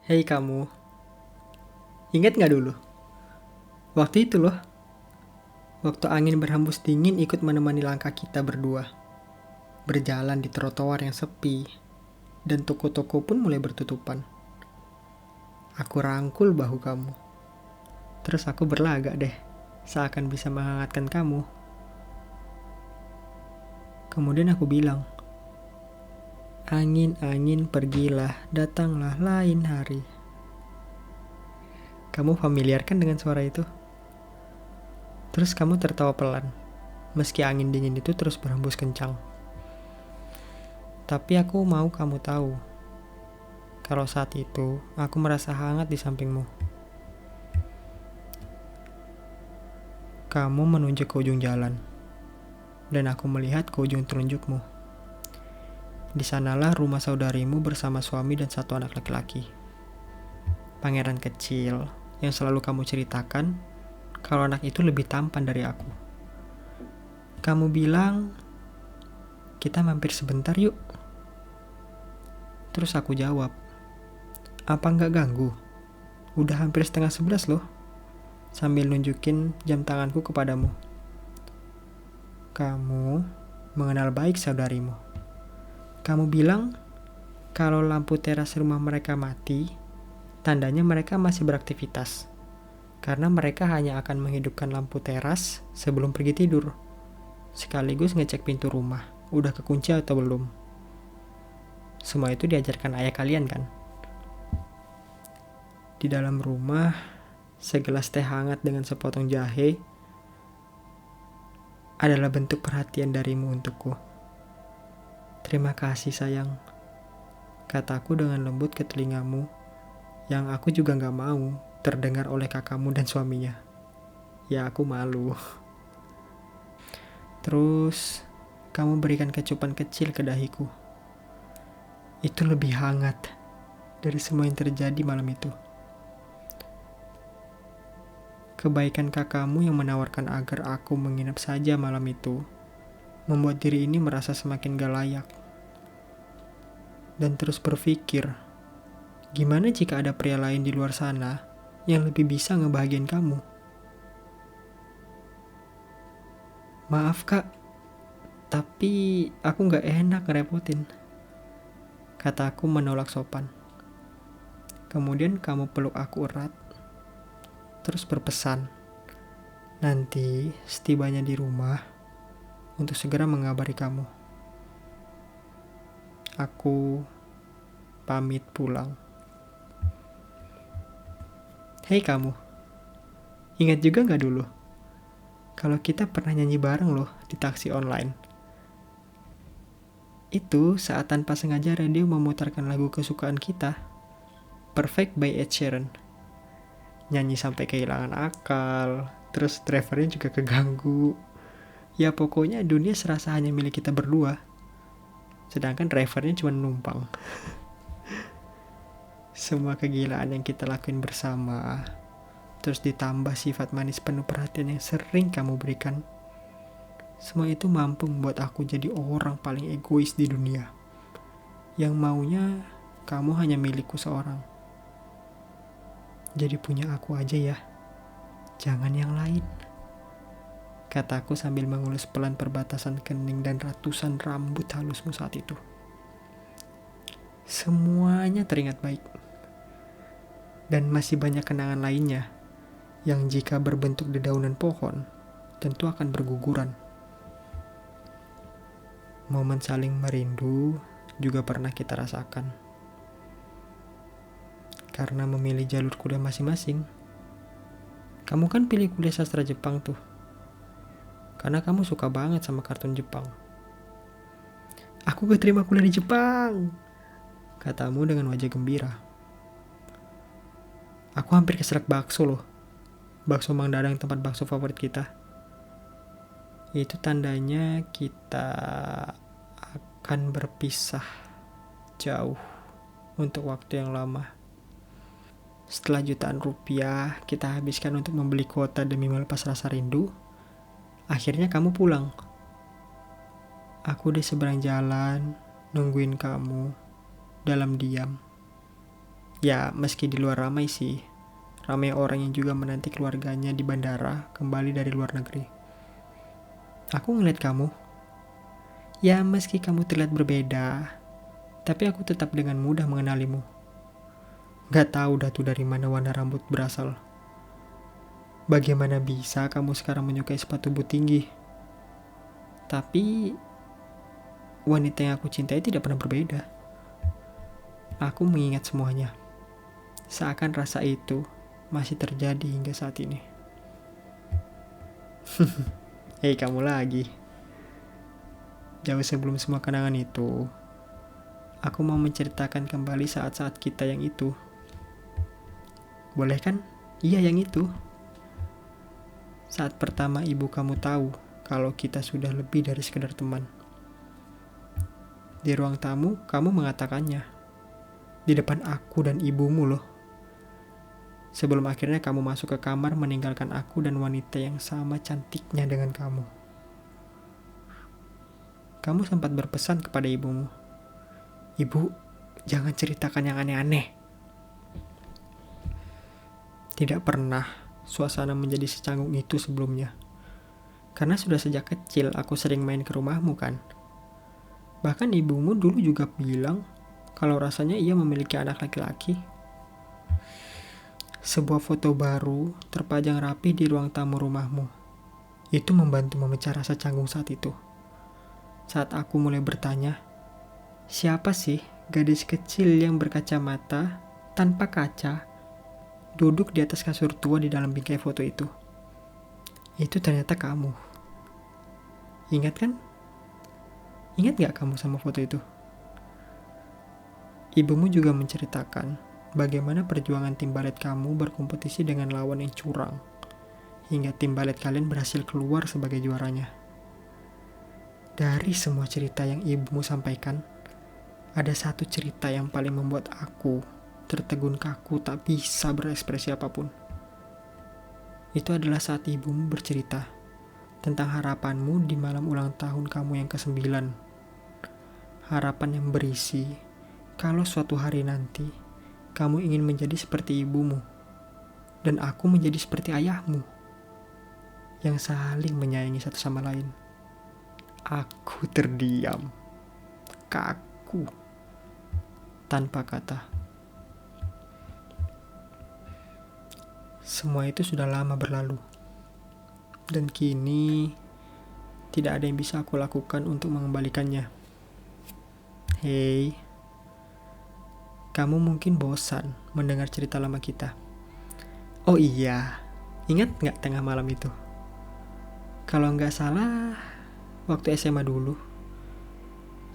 Hei kamu, ingat gak dulu? Waktu itu loh, waktu angin berhembus dingin ikut menemani langkah kita berdua. Berjalan di trotoar yang sepi, dan toko-toko pun mulai bertutupan. Aku rangkul bahu kamu, terus aku berlagak deh, seakan bisa menghangatkan kamu. Kemudian aku bilang, angin-angin pergilah, datanglah lain hari. Kamu familiar kan dengan suara itu? Terus kamu tertawa pelan, meski angin dingin itu terus berhembus kencang. Tapi aku mau kamu tahu, kalau saat itu aku merasa hangat di sampingmu. Kamu menunjuk ke ujung jalan, dan aku melihat ke ujung telunjukmu. Di sanalah rumah saudarimu bersama suami dan satu anak laki-laki. Pangeran kecil yang selalu kamu ceritakan kalau anak itu lebih tampan dari aku. Kamu bilang, kita mampir sebentar yuk. Terus aku jawab, apa nggak ganggu? Udah hampir 10:30 loh. Sambil nunjukin jam tanganku kepadamu. Kamu mengenal baik saudarimu. Kamu bilang kalau lampu teras rumah mereka mati, tandanya mereka masih beraktivitas. Karena mereka hanya akan menghidupkan lampu teras sebelum pergi tidur. Sekaligus ngecek pintu rumah, udah kekunci atau belum. Semua itu diajarkan ayah kalian kan? Di dalam rumah, segelas teh hangat dengan sepotong jahe adalah bentuk perhatian darimu untukku. Terima kasih sayang, kataku dengan lembut ke telingamu, yang aku juga gak mau terdengar oleh kakakmu dan suaminya. Ya aku malu. Terus, kamu berikan kecupan kecil ke dahiku. Itu lebih hangat dari semua yang terjadi malam itu. Kebaikan kakakmu yang menawarkan agar aku menginap saja malam itu membuat diri ini merasa semakin gak layak. Dan terus berpikir, gimana jika ada pria lain di luar sana yang lebih bisa ngebahagiain kamu? Maaf kak, tapi aku gak enak ngerepotin, kataku menolak sopan. Kemudian kamu peluk aku erat, terus berpesan, nanti setibanya di rumah untuk segera mengabari kamu. Aku pamit pulang. Hei kamu, ingat juga gak dulu? Kalau kita pernah nyanyi bareng loh di taksi online. Itu saat tanpa sengaja radio memutarkan lagu kesukaan kita, Perfect by Ed Sheeran. Nyanyi sampai kehilangan akal, terus drivernya juga keganggu. Ya pokoknya dunia serasa hanya milik kita berdua. Sedangkan drivernya cuma numpang. Semua kegilaan yang kita lakuin bersama, terus ditambah sifat manis penuh perhatian yang sering kamu berikan, semua itu mampu membuat aku jadi orang paling egois di dunia, yang maunya kamu hanya milikku seorang. Jadi punya aku aja ya, jangan yang lain, kataku sambil mengelus pelan perbatasan kening dan ratusan rambut halusmu saat itu. Semuanya teringat baik. Dan masih banyak kenangan lainnya yang jika berbentuk dedaunan pohon tentu akan berguguran. Momen saling merindu juga pernah kita rasakan. Karena memilih jalur kuliah masing-masing. Kamu kan pilih kuliah sastra Jepang tuh. Karena kamu suka banget sama kartun Jepang. Aku keterima kuliah di Jepang, katamu dengan wajah gembira. Aku hampir keserak bakso loh. Bakso Mang Dadang, tempat bakso favorit kita. Itu tandanya kita akan berpisah jauh untuk waktu yang lama. Setelah jutaan rupiah kita habiskan untuk membeli kuota demi melepas rasa rindu, akhirnya kamu pulang. Aku di seberang jalan nungguin kamu dalam diam. Ya, meski di luar ramai sih. Ramai orang yang juga menanti keluarganya di bandara kembali dari luar negeri. Aku ngeliat kamu. Ya, meski kamu terlihat berbeda, tapi aku tetap dengan mudah mengenalimu. Gak tahu dah tuh dari mana warna rambut berasal. Bagaimana bisa kamu sekarang menyukai sepatu boot tinggi? Tapi wanita yang aku cintai tidak pernah berbeda. Aku mengingat semuanya. Seakan rasa itu masih terjadi hingga saat ini. Hei, kamu lagi. Jauh sebelum semua kenangan itu, aku mau menceritakan kembali saat-saat kita yang itu. Boleh kan? Iya, yang itu. Saat pertama ibu kamu tahu kalau kita sudah lebih dari sekedar teman. Di ruang tamu, kamu mengatakannya. Di depan aku dan ibumu loh. Sebelum akhirnya kamu masuk ke kamar meninggalkan aku dan wanita yang sama cantiknya dengan kamu. Kamu sempat berpesan kepada ibumu. Ibu, jangan ceritakan yang aneh-aneh. Tidak pernah suasana menjadi secanggung itu sebelumnya. Karena sudah sejak kecil aku sering main ke rumahmu kan. Bahkan ibumu dulu juga bilang kalau rasanya ia memiliki anak laki-laki. Sebuah foto baru terpajang rapi di ruang tamu rumahmu. Itu membantu memecah rasa canggung saat itu. Saat aku mulai bertanya, siapa sih gadis kecil yang berkacamata, tanpa kaca, duduk di atas kasur tua di dalam bingkai foto itu? Itu ternyata kamu. Ingat kan? Ingat gak kamu sama foto itu? Ibumu juga menceritakan bagaimana perjuangan tim balet kamu berkompetisi dengan lawan yang curang, hingga tim balet kalian berhasil keluar sebagai juaranya. Dari semua cerita yang ibumu sampaikan, ada satu cerita yang paling membuat aku tertegun kaku tak bisa berekspresi apapun. Itu adalah saat ibumu bercerita tentang harapanmu di malam ulang tahun kamu yang ke-9. Harapan yang berisi kalau suatu hari nanti kamu ingin menjadi seperti ibumu dan aku menjadi seperti ayahmu yang saling menyayangi satu sama lain. Aku terdiam, kaku, tanpa kata. Semua itu sudah lama berlalu, dan kini tidak ada yang bisa aku lakukan untuk mengembalikannya. Hei, kamu mungkin bosan mendengar cerita lama kita. Oh iya, ingat gak tengah malam itu? Kalau gak salah, waktu SMA dulu,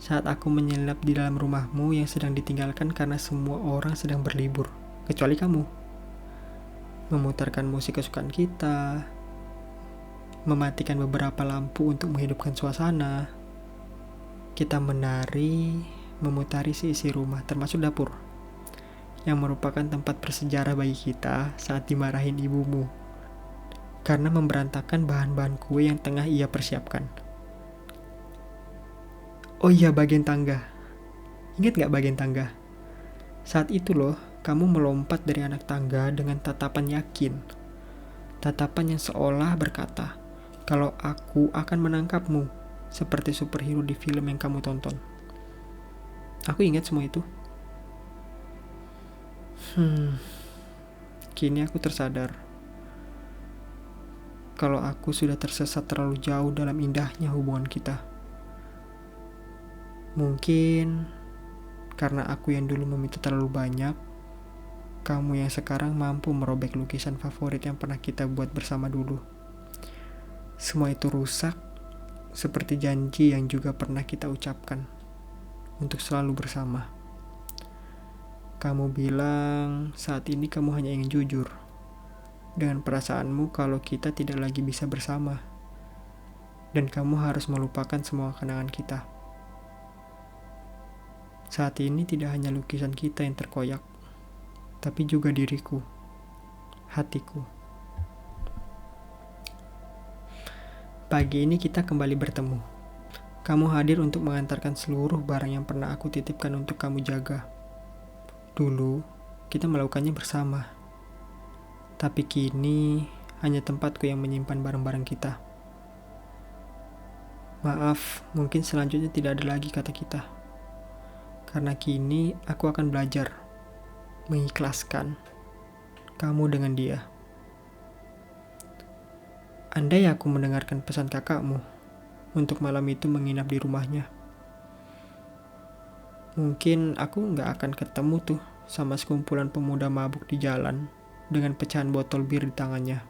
saat aku menyelinap di dalam rumahmu yang sedang ditinggalkan karena semua orang sedang berlibur, kecuali kamu. Memutarkan musik kesukaan kita, mematikan beberapa lampu untuk menghidupkan suasana. Kita menari, memutari seisi rumah termasuk dapur, yang merupakan tempat bersejarah bagi kita saat dimarahin ibumu karena memberantakan bahan-bahan kue yang tengah ia persiapkan. Oh iya, bagian tangga. Ingat gak bagian tangga? Saat itu loh, kamu melompat dari anak tangga dengan tatapan yakin. Tatapan yang seolah berkata, kalau aku akan menangkapmu, seperti superhero di film yang kamu tonton. Aku ingat semua itu. Kini aku tersadar kalau aku sudah tersesat terlalu jauh dalam indahnya hubungan kita. Mungkin karena aku yang dulu meminta terlalu banyak, kamu yang sekarang mampu merobek lukisan favorit yang pernah kita buat bersama dulu. Semua itu rusak, seperti janji yang juga pernah kita ucapkan untuk selalu bersama. Kamu bilang saat ini kamu hanya ingin jujur dengan perasaanmu kalau kita tidak lagi bisa bersama, dan kamu harus melupakan semua kenangan kita. Saat ini tidak hanya lukisan kita yang terkoyak, tapi juga diriku, hatiku. Pagi ini kita kembali bertemu. Kamu hadir untuk mengantarkan seluruh barang yang pernah aku titipkan untuk kamu jaga. Dulu, kita melakukannya bersama. Tapi kini hanya tempatku yang menyimpan barang-barang kita. Maaf, mungkin selanjutnya tidak ada lagi kata kita. Karena kini aku akan belajar mengikhlaskan kamu dengan dia. Andai aku mendengarkan pesan kakakmu untuk malam itu menginap di rumahnya, mungkin aku nggak akan ketemu tuh sama sekumpulan pemuda mabuk di jalan dengan pecahan botol bir di tangannya.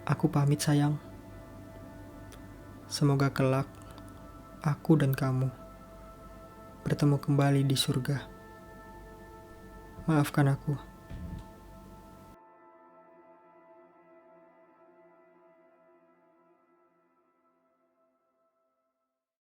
Aku pamit sayang. Semoga kelak aku dan kamu bertemu kembali di surga. Maafkan aku.